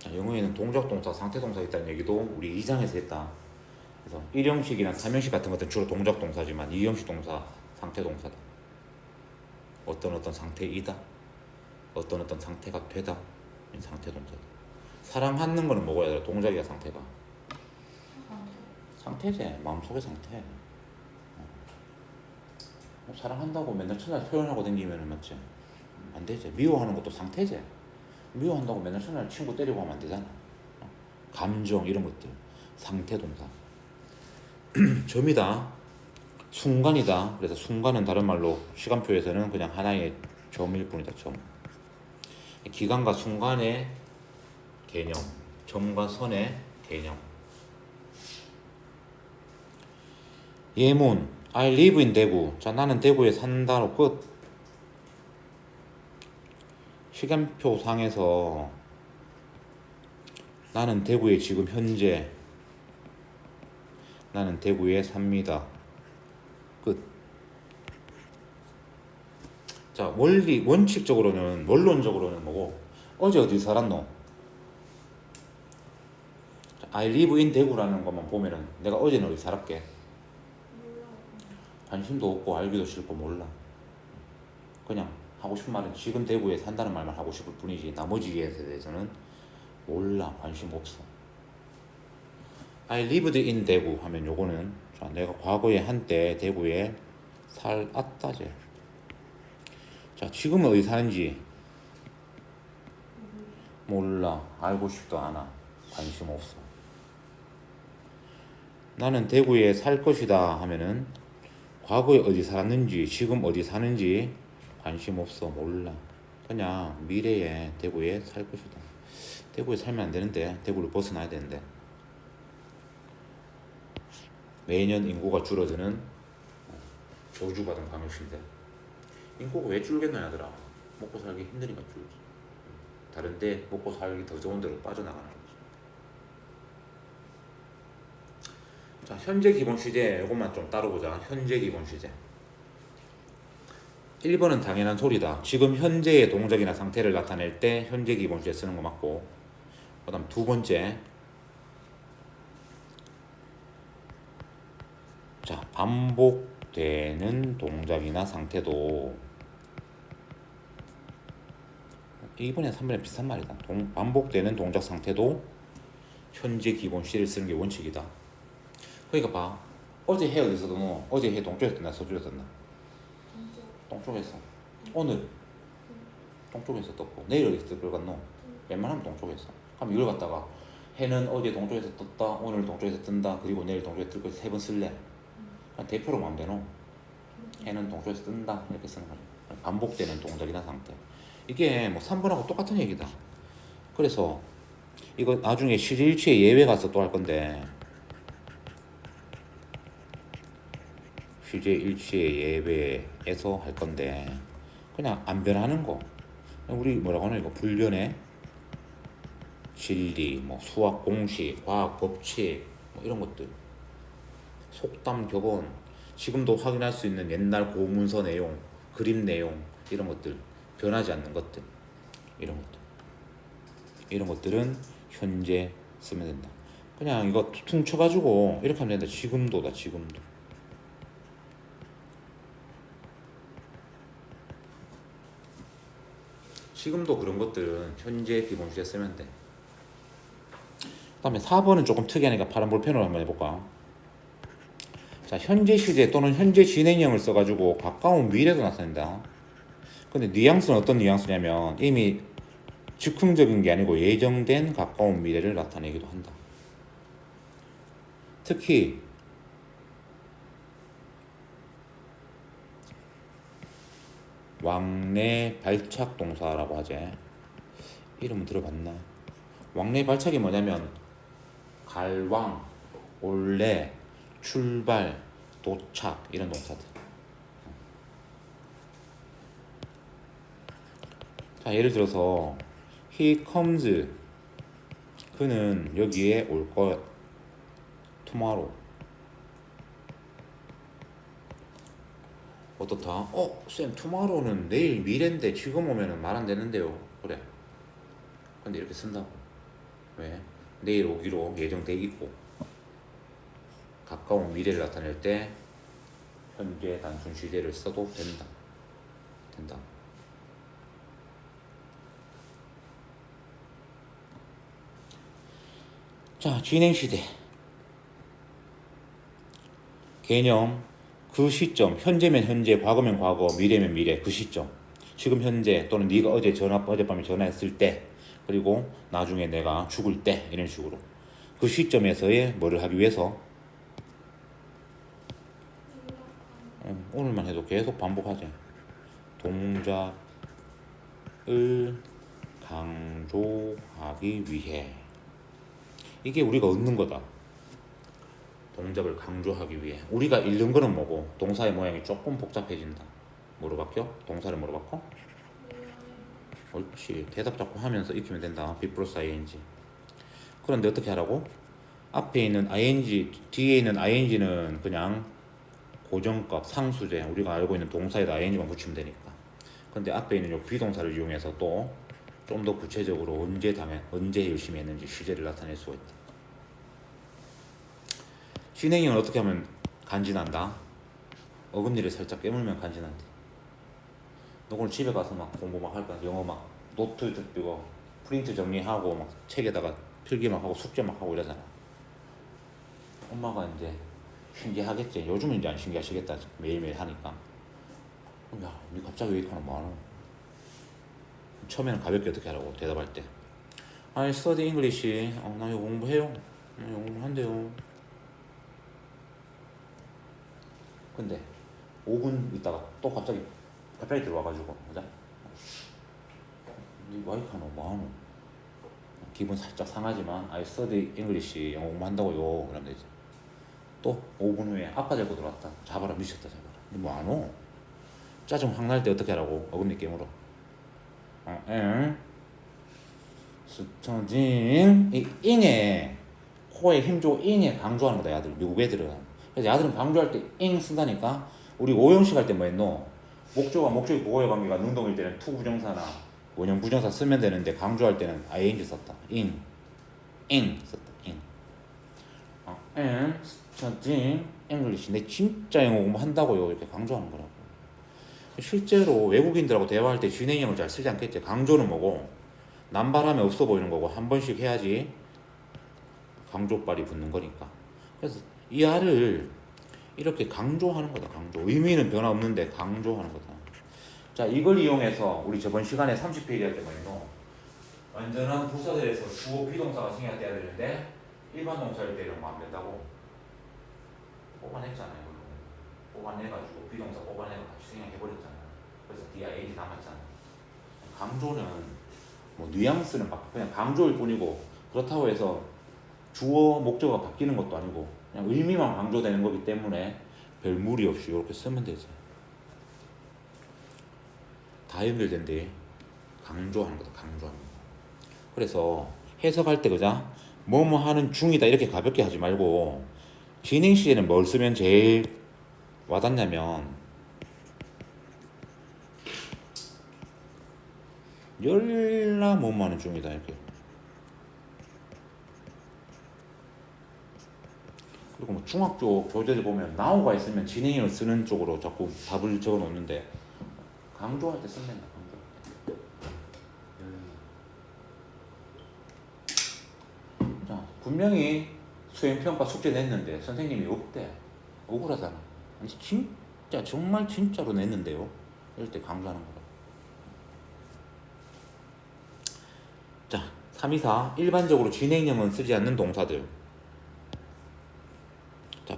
영어에는 동작 동사, 상태 동사 있다는 얘기도 우리 2장에서 했다. 그래서 1형식이나 3형식 같은 것들은 주로 동작 동사지만 2형식 동사, 상태 동사다. 어떤 상태이다. 어떤 상태가 되다. 상태 동사다. 사랑하는 거는 뭐가 해야 돼? 동작이야, 상태가. 상태지. 마음속의 상태. 사랑한다고 맨날 첫날 표현하고 다니면 맞지? 안 되지. 미워하는 것도 상태지. 미워한다고 맨날 첫날 친구 때리고 하면 안 되잖아. 감정 이런 것들 상태 동사. 점이다. 순간이다. 그래서 순간은 다른 말로 시간표에서는 그냥 하나의 점일 뿐이다. 점. 기간과 순간의 개념, 점과 선의 개념. 예문 I live in 대구. 자, 나는 대구에 산다로 끝. 시간표 상에서 나는 대구에 지금 현재 나는 대구에 삽니다. 끝. 자, 원론적으로는 뭐고? 어제 어디 살았노? I live in 대구라는 것만 보면은 내가 어제는 어디 살았게? 관심도 없고 알기도 싫고 몰라. 그냥 하고 싶은 말은 지금 대구에 산다는 말만 하고 싶을 뿐이지 나머지에 대해서는 몰라. 관심 없어. I lived in 대구 하면 요거는 자, 내가 과거에 한때 대구에 살았다지. 자, 지금은 어디 사는지 몰라. 알고 싶도 않아. 관심 없어. 나는 대구에 살 것이다 하면은 과거에 어디 살았는지 지금 어디 사는지 관심 없어. 몰라. 그냥 미래에 대구에 살 것이다. 대구에 살면 안 되는데 대구를 벗어나야 되는데 매년 인구가 줄어드는 저주받은 광역시인데 인구가 왜 줄겠노 하더라. 먹고 살기 힘드니까 줄지. 다른데 먹고 살기 더 좋은 데로 빠져나가는 거지. 자, 현재 기본 시제 이것만 좀 따로 보자. 현재 기본 시제 1번은 당연한 소리다. 지금 현재의 동작이나 상태를 나타낼 때 현재 기본 시제 쓰는 거 맞고, 그 다음 두 번째, 자, 반복되는 동작이나 상태도 2번에 3번에 비슷한 말이다. 반복되는 동작 상태도 현재 기본 시제를 쓰는 게 원칙이다. 그러니까 봐. 어제 해 어디서 떴노? 어제 해 동쪽에서 떴나 서쪽에서 떴나? 동쪽에서. 오늘 동쪽에서 떴고 내일 어디서 뜰 갔노? 웬만하면 동쪽에서. 그럼 이걸 갖다가 해는 어제 동쪽에서 떴다, 오늘 동쪽에서 뜬다, 그리고 내일 동쪽에서 뜰 거지 세 번 쓸래? 그냥 대표로 마음 되노? 해는 동쪽에서 뜬다 이렇게 쓰는 거죠. 반복되는 동작이나 상태. 이게 뭐 3번하고 똑같은 얘기다. 그래서 이거 나중에 시제일치의 예외 가서 또 할 건데 시제일치의 예외에서 할 건데 그냥 안 변하는 거. 우리 뭐라고 하나 이거 불변의 진리, 뭐 수학 공식, 과학 법칙 뭐 이런 것들, 속담 격언, 지금도 확인할 수 있는 옛날 고문서 내용, 그림 내용 이런 것들 변하지 않는 것들, 이런 것들은 현재 쓰면 된다. 그냥 이거 퉁쳐가지고 이렇게 하면 된다. 지금도다. 지금도 그런 것들은 현재 기본 시제 쓰면 돼. 그 다음에 4번은 조금 특이하니까 파란 볼펜으로 한번 해볼까. 자, 현재 시제 또는 현재 진행형을 써가지고 가까운 미래도 나타낸다. 근데 뉘앙스는 어떤 뉘앙스냐면 이미 즉흥적인 게 아니고 예정된 가까운 미래를 나타내기도 한다. 특히 왕래 발착 동사라고 하지. 이름은 들어봤나? 왕래 발착이 뭐냐면 갈왕, 올래, 출발, 도착 이런 동사들. 자, 예를 들어서 he comes, 그는 여기에 올 것. tomorrow. 어떻다? 쌤, tomorrow는 내일 미래인데 지금 오면은 말 안 되는데요. 그래. 근데 이렇게 쓴다고. 왜? 내일 오기로 예정돼 있고 가까운 미래를 나타낼 때 현재 단순 시제를 써도 된다. 자, 진행 시대. 개념. 그 시점, 현재면 현재, 과거면 과거, 미래면 미래, 그 시점. 지금 현재 또는 네가 어젯밤에 전화했을 때, 그리고 나중에 내가 죽을 때, 이런 식으로. 그 시점에서의 뭐를 하기 위해서 오늘만 해도 계속 반복하지. 동작을 강조하기 위해. 이게 우리가 얻는 거다. 동작을 강조하기 위해. 우리가 잃는 거는 뭐고? 동사의 모양이 조금 복잡해진다. 뭐로 바뀌어? 동사를 뭐로 바꿔? 옳지. 대답 자꾸 하면서 익히면 된다. be 플러스 ing. 그런데 어떻게 하라고? 앞에 있는 ing, 뒤에 있는 ing는 그냥 고정값, 상수제. 우리가 알고 있는 동사에다 ing만 붙이면 되니까. 근데 앞에 있는 요 비동사를 이용해서 또 좀 더 구체적으로 언제 열심히 했는지 시제를 나타낼 수가 있다. 진행형은 어떻게 하면 간지난다? 어금니를 살짝 깨물면 간지난대. 너 오늘 집에 가서 막 공부 막 할 거야. 영어 막 노트 이거 프린트 정리하고 막 책에다가 필기 막 하고 숙제 막 하고 이러잖아. 엄마가 이제 신기하겠지. 요즘은 이제 안 신기하시겠다. 매일매일 하니까. 야, 니 갑자기 왜 이렇게 하는 뭐하노? 처음에는 가볍게 어떻게 하라고 대답할 때. I study English. 나 이거 공부해요. 영어 공부한대요. 근데 5분 있다가 또 갑자기 들어와가지고 그죠? 니 와이프는 뭐하노? 기분 살짝 상하지만 I study English, 영어 공부한다고요. 그러면 되지. 또 5분 후에 아빠 데리고 들어왔다. 잡아라, 미쳤다, 잡아라. 니 뭐하노? 짜증 확 날 때 어떻게 하라고? 어금니 깨물어. 응? 스터딩. 이 잉에 코에 힘주고 잉에 강조하는 거다. 야들 미국 애들은. 그래서 야들은 강조할 때 잉 쓴다니까. 우리 오형식 할 때 뭐 했노? 목적이 보호의 관계가 능동일 때는 투 부정사나 원형 부정사 쓰면 되는데 강조할 때는 ing 썼다. 잉 썼다. 잉 스터딩 잉글리시. 내 진짜 영어 공부한다고요. 이렇게 강조하는 거라고. 실제로 외국인들하고 대화할 때 진행형을 잘 쓰지 않겠지. 강조는 뭐고? 남발함이 없어 보이는 거고 한 번씩 해야지 강조빨이 붙는 거니까. 그래서 이 알을 이렇게 강조하는 거다. 강조. 의미는 변화 없는데 강조하는 거다. 자, 이걸 이용해서 우리 저번 시간에 30페이지 할 때 말이죠. 완전한 부사절에서 주어 비동사가 생략돼야 되는데 일반 동사일 때 이러면 안 된다고 뽑아냈잖아요. 뽑아내가지고 비동사 뽑아내가 같이 생략해버렸잖아요. 그래서 뒤에 ing 남았잖아요. 강조는 뭐 뉘앙스는 그냥 강조일 뿐이고 그렇다고 해서 주어 목적어가 바뀌는 것도 아니고 그냥 의미만 강조되는 거기 때문에 별 무리 없이 이렇게 쓰면 되지. 다 연결된데 강조하는 거다. 강조하는 거. 그래서 해석할 때 그자 뭐뭐 하는 중이다 이렇게 가볍게 하지 말고 진행 시에는 뭘 쓰면 제일 와닿냐면 열나 뭐뭐 하는 중이다 이렇게. 그리고 뭐 중학 쪽 교재들 보면 now가 있으면 진행형을 쓰는 쪽으로 자꾸 답을 적어 놓는데 강조할 때 쓴다. 자, 분명히 수행평가 숙제 냈는데 선생님이 없대. 억울하잖아. 아니 진짜 정말 진짜로 냈는데요. 이럴 때 강조하는 거다. 자, 324 일반적으로 진행형은 쓰지 않는 동사들.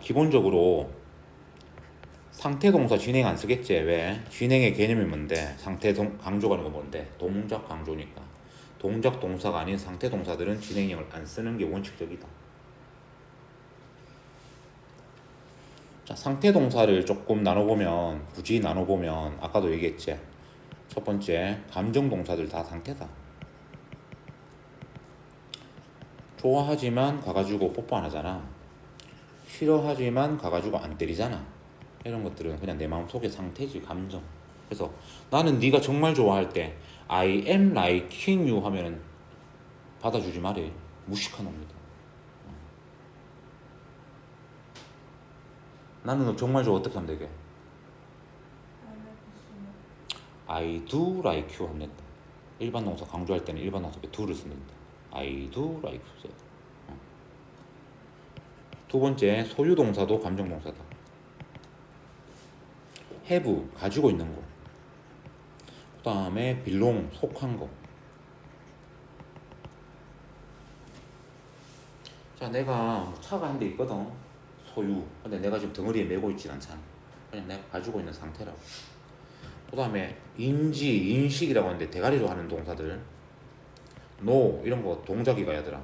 기본적으로 상태 동사 진행 안 쓰겠지. 왜? 진행의 개념이 뭔데? 강조가 하는 거 뭔데? 동작 강조니까. 동작 동사가 아닌 상태 동사들은 진행형을 안 쓰는 게 원칙적이다. 자, 상태 동사를 조금 나눠보면, 굳이 나눠보면 아까도 얘기했지. 첫 번째, 감정 동사들 다 상태다. 좋아하지만 가가지고 뽀뽀 안 하잖아. 싫어하지만 가가지고 안 때리잖아. 이런 것들은 그냥 내 마음속의 상태지, 감정. 그래서 나는 네가 정말 좋아할 때 I am liking you 하면은 받아주지 말이. 무식한 놈이다. 나는 너 정말 좋아. 어떻게 하면 되게? I do like you 하면 된다. 일반 동사 강조할 때는 일반 동사 do를 쓴다. I do like you. 두 번째, 소유 동사도 감정 동사다. have, 가지고 있는 거. 그 다음에 belong, 속한 거. 자, 내가 차가 한 대 있거든. 소유. 근데 내가 지금 덩어리에 메고 있진 않잖아. 그냥 내가 가지고 있는 상태라고. 그 다음에 인식이라고 하는데 대가리로 하는 동사들. know, 이런 거 동작이 가야 되라.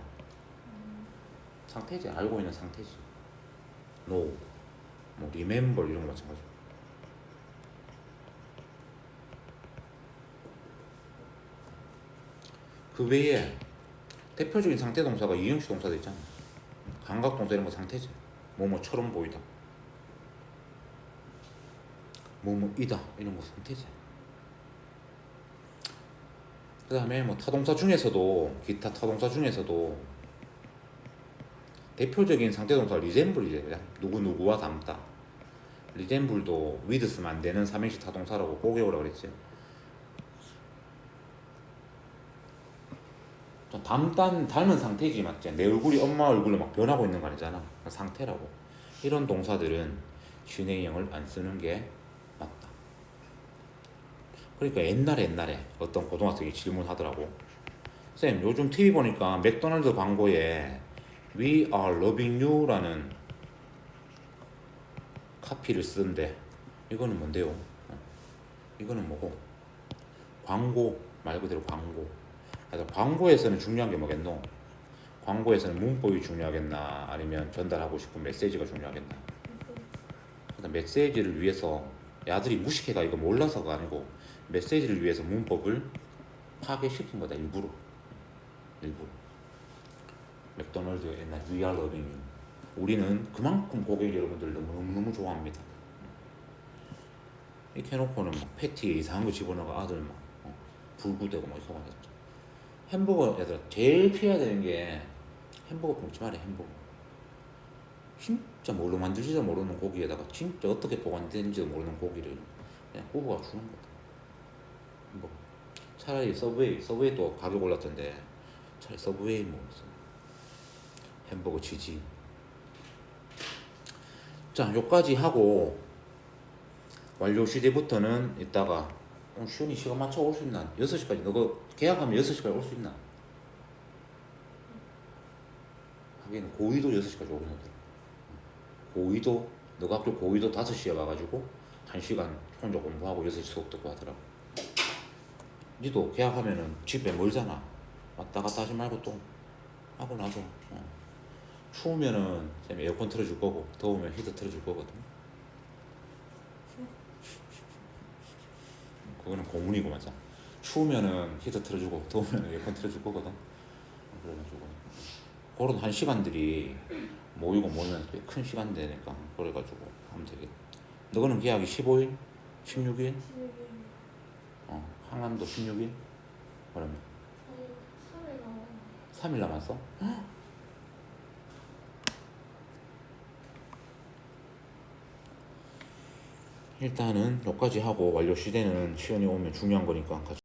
상태지. 알고 있는 상태지. know, 뭐 remember 이런 거 마찬가지. 그 외에 대표적인 상태 동사가 이형식 동사도 있잖아. 감각 동사 이런 거 상태지. 뭐뭐처럼 보이다. 뭐뭐이다 이런 거 상태지. 그 다음에 뭐 타동사 중에서도 기타 타동사 중에서도 대표적인 상태 동사 리젠블이래. 그냥 누구누구와 닮다. 리젠블도 with 쓰면 안 되는 삼행시 타동사라고 꼭 외우라고 그랬지. 닮은 상태지, 맞지? 내 얼굴이 엄마 얼굴로 막 변하고 있는 거 아니잖아. 상태라고. 이런 동사들은 진행형을 안 쓰는 게 맞다. 그러니까 옛날에 어떤 고등학생이 질문하더라고. 쌤, 요즘 TV 보니까 맥도날드 광고에 We are loving you 라는 카피를 쓰던데 이거는 뭔데요? 이거는 뭐고? 광고, 말 그대로 광고. 그래서 광고에서는 중요한 게 뭐겠노? 광고에서는 문법이 중요하겠나? 아니면 전달하고 싶은 메시지가 중요하겠나? 그래서 메시지를 위해서 야들이 무식해가 이거 몰라서가 아니고 메시지를 위해서 문법을 파괴시킨 거다. 일부러. 맥도날드 옛날 We are loving you. 우리는 그만큼 고객 여러분들 너무 좋아합니다. 이렇게 해놓고는 막 패티에 이상한 거 집어넣어 아들 막 불구대고 막 이렇게 하겠죠. 햄버거 얘들아 제일 피해야 되는 게 햄버거 먹지 마라. 햄버거 진짜 뭘로 만들지도 모르는 고기에다가 진짜 어떻게 보관되는지도 모르는 고기를 그냥 구워가 주는 거다. 뭐 차라리 서브웨이도 가격 올랐던데 차라리 서브웨이 먹었어. 햄버거 치지. 자, 요까지 하고 완료 시제부터는 이따가 시원이 시간 맞춰 올 수 있나? 6시까지 너가 계약하면 6시까지 올 수 있나? 하긴 고2도 6시까지 오긴 하더라. 고2도 너가 학교 고2도 5시에 와가지고 1시간 혼자 공부하고 6시 수업 듣고 하더라고. 니도 계약하면은 집에 멀잖아. 왔다 갔다 하지 말고 또 하고 나서 추우면은 쌤 에어컨 틀어줄 거고 더우면 히터 틀어줄 거거든. 그거는 고문이고 맞아. 추우면은 히터 틀어주고 더우면 에어컨 틀어줄 거거든. 그래가지고 그런 한 시간들이 모이면 꽤 큰 시간 되니까 그래가지고 하면 되겠다. 너는 계약이 15일? 16일? 16일. 항암도 16일? 그러면 3일 남았어? 일단은 여기까지 하고 완료 시대는 시연이 오면 중요한 거니까 같이